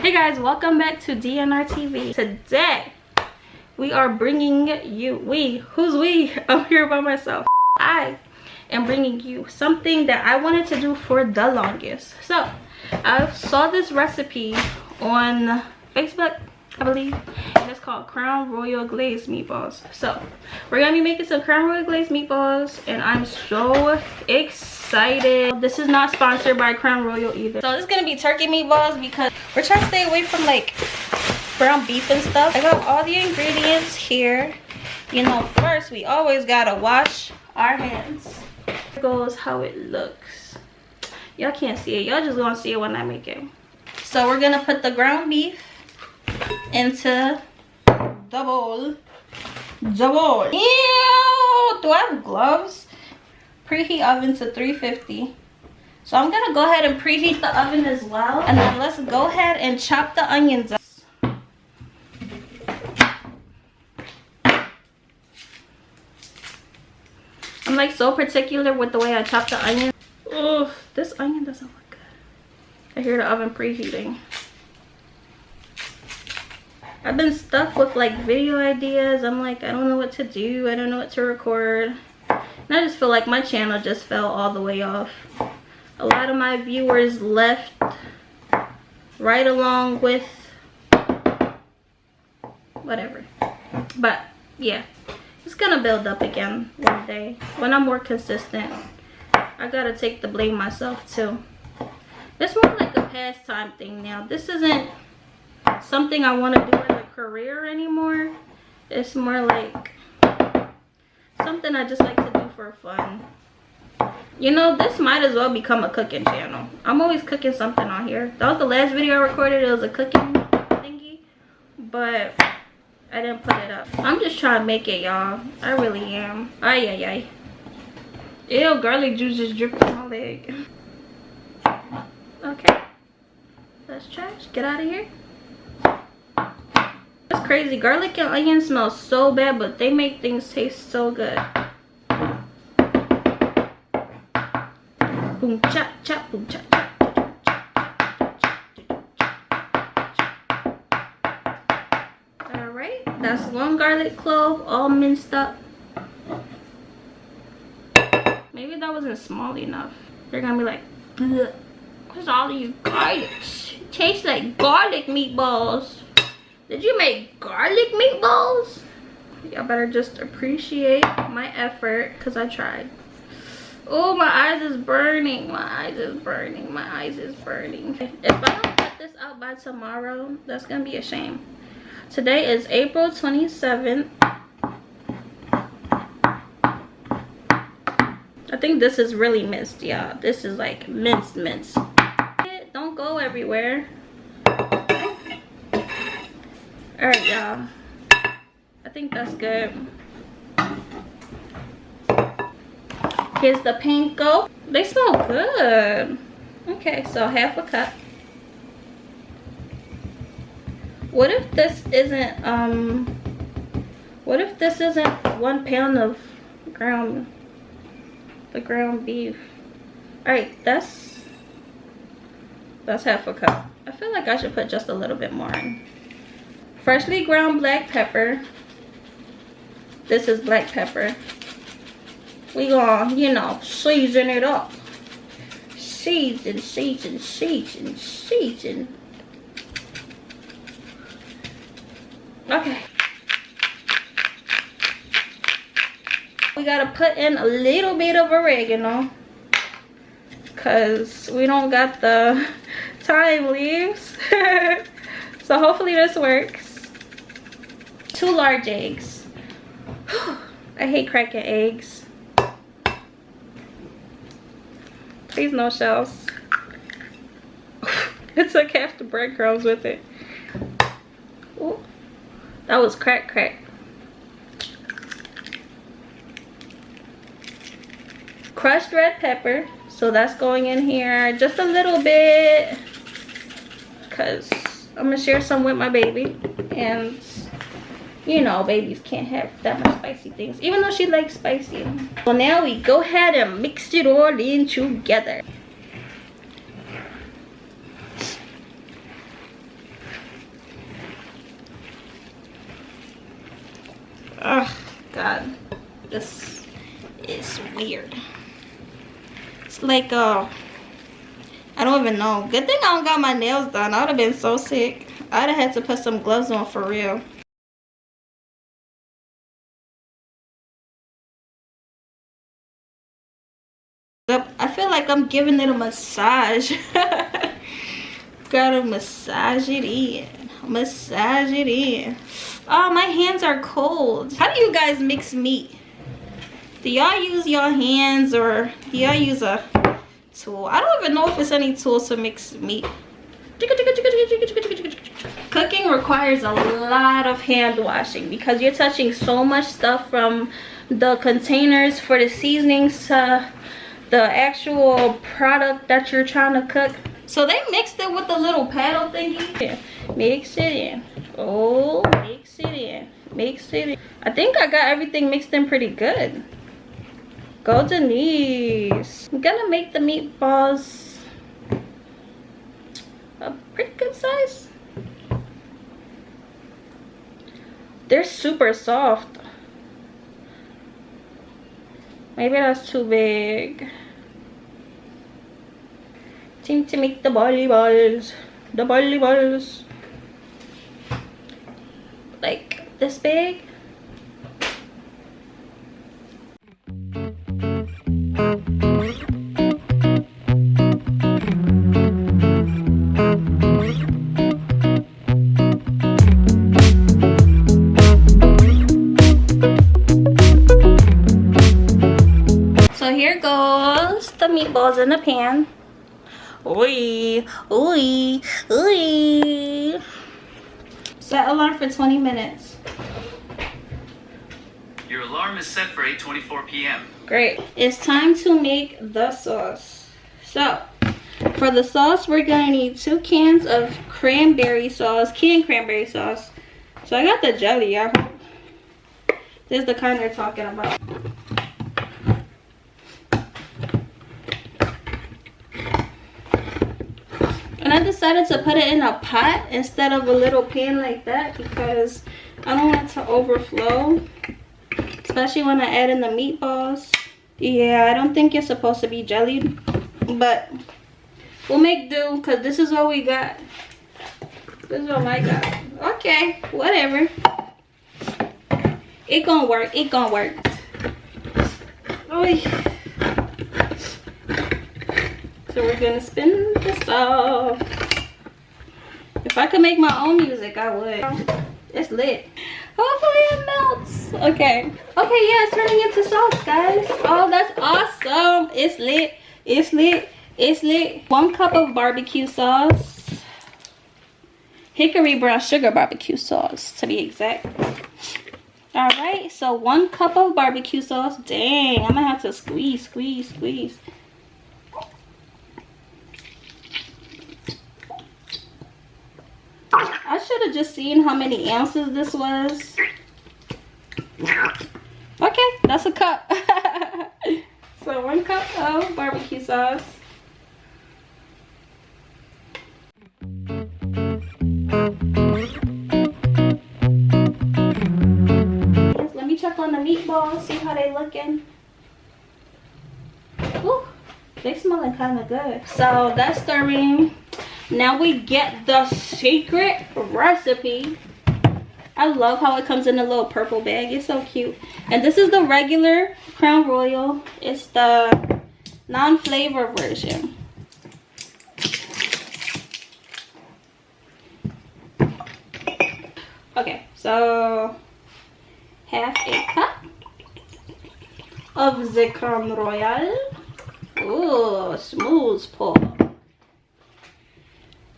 Hey guys, welcome back to DNR TV. Today we are bringing you, who's we? I'm here by myself. I am bringing you something that I wanted to do for the longest. So I saw this recipe on Facebook, I believe, and it's called Crown Royal Glazed Meatballs. So we're gonna be making some Crown Royal Glazed Meatballs, and I'm so excited. This is not sponsored by Crown Royal either. So this is gonna be turkey meatballs because we're trying to stay away from like ground beef and stuff. I got all the ingredients here. You know, first we always gotta wash our hands. Here goes how it looks. Y'all can't see it, y'all just gonna see it when I make it. So we're gonna put the ground beef into the bowl. Ew, do I have gloves? Preheat oven to 350. So I'm gonna go ahead and preheat the oven as well, and then let's go ahead and chop the onions up. I'm like so particular with the way I chop the onion. Oh, this onion doesn't look good. I hear the oven preheating. I've been stuck with like video ideas. I'm like, I don't know what to do. I don't know what to record. And I just feel like my channel just fell all the way off. A lot of my viewers left right along with whatever. But yeah, it's gonna build up again one day. When I'm more consistent, I gotta take the blame myself too. It's more like a pastime thing now. This isn't something I want to do as a career anymore. It's more like something I just like to do for fun. You know, this might as well become a cooking channel. I'm always cooking something on here. That was the last video I recorded. It was a cooking thingy, but I didn't put it up. I'm just trying to make it, y'all. I really am. Ay, ay, ay. Ew, garlic juice just dripped on my leg. Okay. That's trash. Get out of here. That's crazy. Garlic and onion smell so bad, but they make things taste so good. Boom chop chop, boom chop chop. Alright, that's one garlic clove all minced up. Maybe that wasn't small enough. They're gonna be like, bleh, what's all these garlics? It tastes like garlic meatballs. Did you make garlic meatballs? Y'all better just appreciate my effort because I tried. Oh, my eyes is burning. My eyes is burning. My eyes is burning. If I don't cut this out by tomorrow, that's going to be a shame. Today is April 27th. I think this is really minced, y'all. This is like minced. Don't go everywhere. Alright, y'all. I think that's good. Here's the panko. They smell good. Okay, so half a cup. What if this isn't 1 pound of ground beef? Alright, that's half a cup. I feel like I should put just a little bit more in. Freshly ground black pepper. This is black pepper. We gonna, you know, season it up. Season. Okay. We gotta put in a little bit of oregano, because we don't got the thyme leaves. So hopefully this works. 2 large eggs. I hate cracking eggs. Please no shells. It took half the breadcrumbs with it. Ooh, that was crack. Crushed red pepper. So that's going in here just a little bit. Because I'm going to share some with my baby. And you know, babies can't have that much spicy things, even though she likes spicy. So now we go ahead and mix it all in together. Oh God, this is weird. It's like I don't even know. Good thing I don't got my nails done. I would have been so sick. I'd have had to put some gloves on for real. I feel like I'm giving it a massage. Gotta massage it in. Massage it in. Oh, my hands are cold. How do you guys mix meat? Do y'all use your hands or do y'all use a tool? I don't even know if it's any tools to mix meat. Cooking requires a lot of hand washing because you're touching so much stuff, from the containers for the seasonings to the actual product that you're trying to cook. So they mixed it with the little paddle thingy. Yeah. Mix it in. Oh, mix it in. Mix it in. I think I got everything mixed in pretty good. Go Denise. I'm gonna make the meatballs a pretty good size. They're super soft. Maybe that's too big. Seem to make the bally balls. The bally balls. Like this big. So here goes the meatballs in the pan. Oi, oi, oi. Set alarm for 20 minutes. Your alarm is set for 8:24 p.m. Great. It's time to make the sauce. So, for the sauce, we're gonna need 2 cans of cranberry sauce, canned cranberry sauce. So I got the jelly, I hope. This is the kind they're talking about. And I decided to put it in a pot instead of a little pan like that because I don't want it to overflow, especially when I add in the meatballs. Yeah, I don't think it's supposed to be jellied, but we'll make do because this is what we got. This is what I got. Okay, whatever. It gonna work. It gonna work. Oy. So we're gonna spin this off. If I could make my own music, I would. It's lit. Hopefully it melts. Okay. Okay, yeah, it's turning into sauce, guys. Oh, that's awesome. It's lit. It's lit. It's lit. 1 cup of barbecue sauce. Hickory brown sugar barbecue sauce, to be exact. Alright, so 1 cup of barbecue sauce. Dang, I'm gonna have to squeeze. I should have just seen how many ounces this was. Okay, that's a cup. So 1 cup of barbecue sauce. Let me check on the meatballs, see how they looking. Ooh, they smelling kind of good. So that's stirring. Now we get the secret recipe. I love how it comes in a little purple bag. It's so cute. And this is the regular Crown Royal. It's the non-flavor version. Okay, so half a cup of the Crown Royal. Ooh, smooth pour.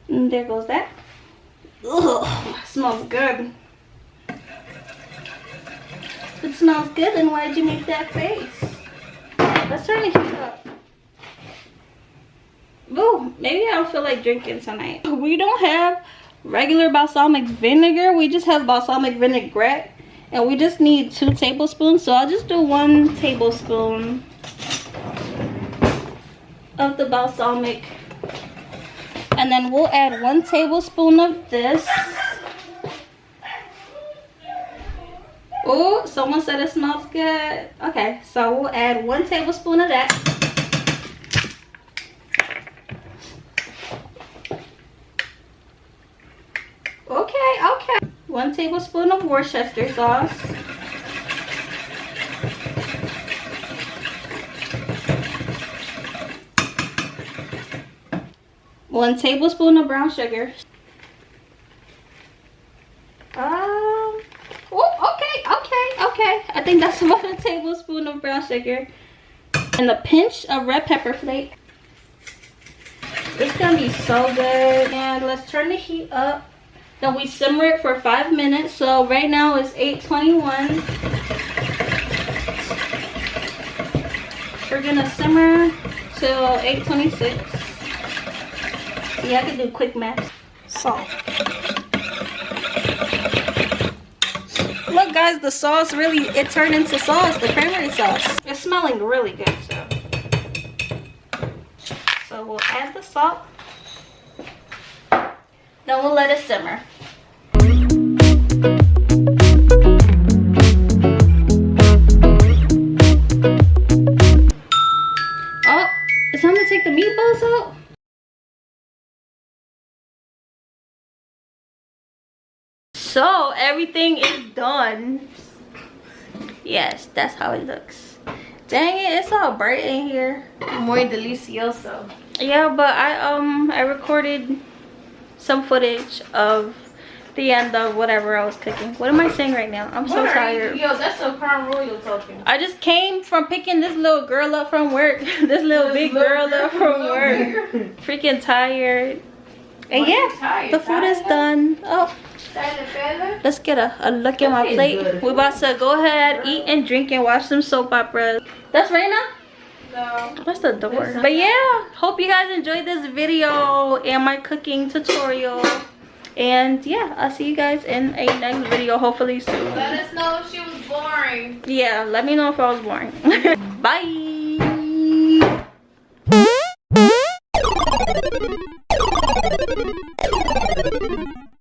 And there goes that. Ugh, smells good. If it smells good, then why'd you make that face? Let's turn the heat up. Ooh, maybe I don't feel like drinking tonight. We don't have regular balsamic vinegar. We just have balsamic vinaigrette. And we just need 2 tablespoons. So I'll just do 1 tablespoon of the balsamic. And then we'll add 1 tablespoon of this. Oh, someone said it smells good. Okay, so we'll add 1 tablespoon of that. Okay. 1 tablespoon of Worcestershire sauce. One tablespoon of brown sugar. Okay. I think that's about a tablespoon of brown sugar. And a pinch of red pepper flake. It's gonna be so good. And let's turn the heat up. Then we simmer it for 5 minutes. So right now it's 8:21. We're gonna simmer till 8:26. Yeah, I can do quick math. Salt. Look guys, the sauce really, it turned into sauce, the cranberry sauce. It's smelling really good, so we'll add the salt. Then we'll let it simmer. Oh, it's time to take the meatballs out. So everything is done. Yes, that's how it looks. Dang it, it's all bright in here. Muy delicioso. Yeah, but I recorded some footage of the end of whatever I was cooking. What am I saying right now? I'm so tired. Yo, that's a Crown Royal talking. I just came from picking this little girl up from work. This little big girl up from work. Freaking tired. And yeah, the food is done. Oh. Let's get a look at my plate. We're about to go ahead, eat and drink and watch some soap operas. That's Raina? No. That's the door. But yeah, hope you guys enjoyed this video and my cooking tutorial. And yeah, I'll see you guys in a next video, hopefully soon. Let us know if she was boring. Yeah, let me know if I was boring. Bye.